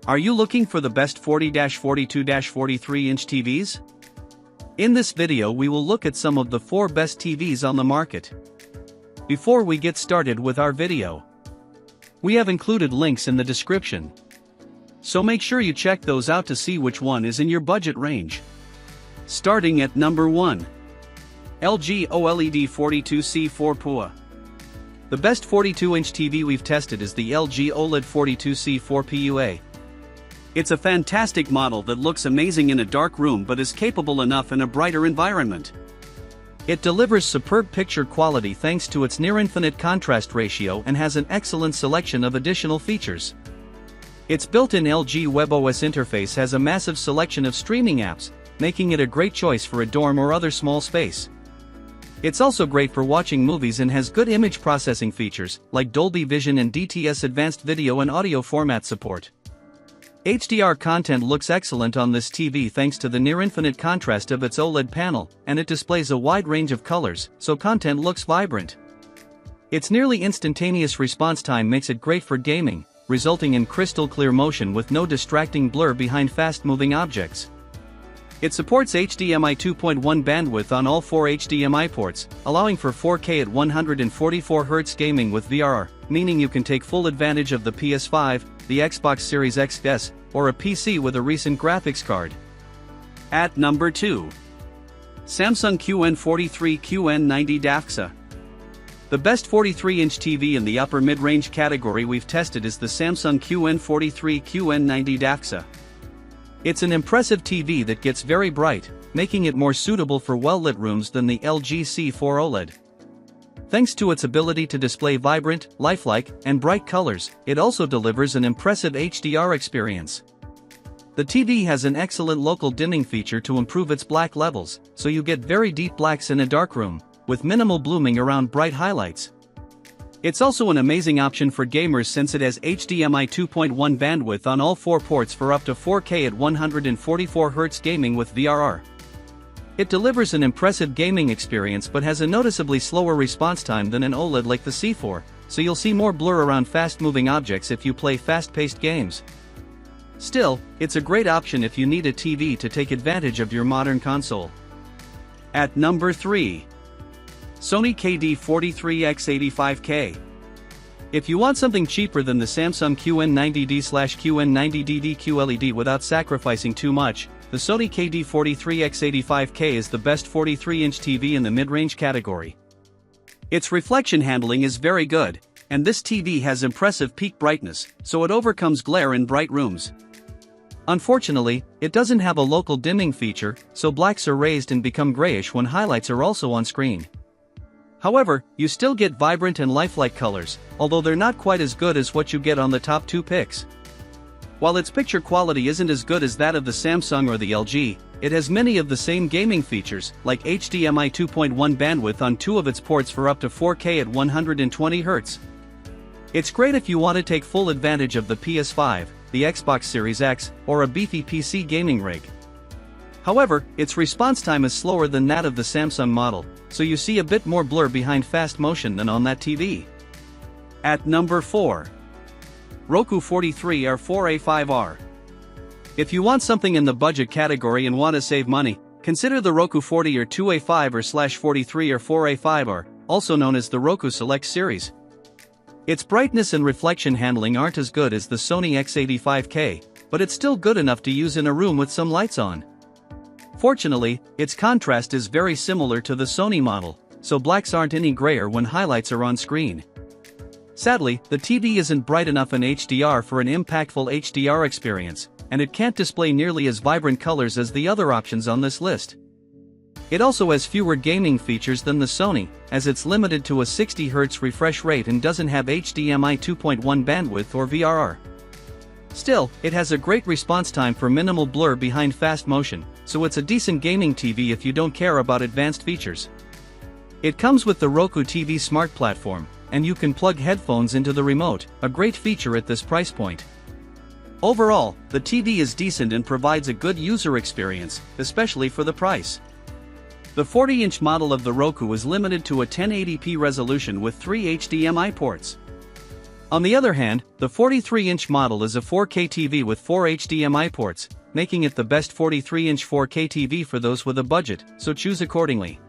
Are you looking for the best 40-42-43-inch TVs? In this video we will look at some of the 4 best TVs on the market. Before we get started with our video, we have included links in the description, so make sure you check those out to see which one is in your budget range. Starting at number 1. LG OLED 42C4 PUA. The best 42-inch TV we've tested is the LG OLED 42C4 PUA. It's a fantastic model that looks amazing in a dark room but is capable enough in a brighter environment. It delivers superb picture quality thanks to its near-infinite contrast ratio and has an excellent selection of additional features. Its built-in LG WebOS interface has a massive selection of streaming apps, making it a great choice for a dorm or other small space. It's also great for watching movies and has good image processing features, like Dolby Vision and DTS advanced video and audio format support. HDR content looks excellent on this TV thanks to the near-infinite contrast of its OLED panel, and it displays a wide range of colors, so content looks vibrant. Its nearly instantaneous response time makes it great for gaming, resulting in crystal-clear motion with no distracting blur behind fast-moving objects. It supports HDMI 2.1 bandwidth on all 4 HDMI ports, allowing for 4K at 144Hz gaming with VRR, meaning you can take full advantage of the PS5, the Xbox Series X, or a PC with a recent graphics card. At number 2. Samsung QN43 DAFXA. The best 43-inch TV in the upper mid-range category we've tested is the Samsung QN43 DAFXA. It's an impressive TV that gets very bright, making it more suitable for well-lit rooms than the LG C4 OLED. Thanks to its ability to display vibrant, lifelike, and bright colors, it also delivers an impressive HDR experience. The TV has an excellent local dimming feature to improve its black levels, so you get very deep blacks in a dark room, with minimal blooming around bright highlights. It's also an amazing option for gamers since it has HDMI 2.1 bandwidth on all 4 ports for up to 4K at 144Hz gaming with VRR. It delivers an impressive gaming experience but has a noticeably slower response time than an OLED like the C4, so you'll see more blur around fast-moving objects if you play fast-paced games. Still, it's a great option if you need a TV to take advantage of your modern console. At number 3. Sony KD-43X85K. If you want something cheaper than the Samsung QN90D/QN90DD QLED without sacrificing too much, the Sony KD-43X85K is the best 43-inch TV in the mid-range category. Its reflection handling is very good, and this TV has impressive peak brightness, so it overcomes glare in bright rooms. Unfortunately, it doesn't have a local dimming feature, so blacks are raised and become grayish when highlights are also on screen. However, you still get vibrant and lifelike colors, although they're not quite as good as what you get on the top 2 picks. While its picture quality isn't as good as that of the Samsung or the LG, it has many of the same gaming features, like HDMI 2.1 bandwidth on 2 of its ports for up to 4K at 120Hz. It's great if you want to take full advantage of the PS5, the Xbox Series X, or a beefy PC gaming rig. However, its response time is slower than that of the Samsung model, so you see a bit more blur behind fast motion than on that TV. At number 4. Roku 43R4A5R. If you want something in the budget category and want to save money, consider the Roku 40R2A5R/43 or 4A5R, also known as the Roku Select series. Its brightness and reflection handling aren't as good as the Sony X85K, but it's still good enough to use in a room with some lights on. Fortunately, its contrast is very similar to the Sony model, so blacks aren't any grayer when highlights are on screen. Sadly, the TV isn't bright enough in HDR for an impactful HDR experience, and it can't display nearly as vibrant colors as the other options on this list. It also has fewer gaming features than the Sony, as it's limited to a 60Hz refresh rate and doesn't have HDMI 2.1 bandwidth or VRR. Still, it has a great response time for minimal blur behind fast motion, so it's a decent gaming TV if you don't care about advanced features. It comes with the Roku TV Smart Platform, and you can plug headphones into the remote, a great feature at this price point. Overall, the TV is decent and provides a good user experience, especially for the price. The 40-inch model of the Roku is limited to a 1080p resolution with 3 HDMI ports. On the other hand, the 43-inch model is a 4K TV with 4 HDMI ports, making it the best 43-inch 4K TV for those with a budget, so choose accordingly.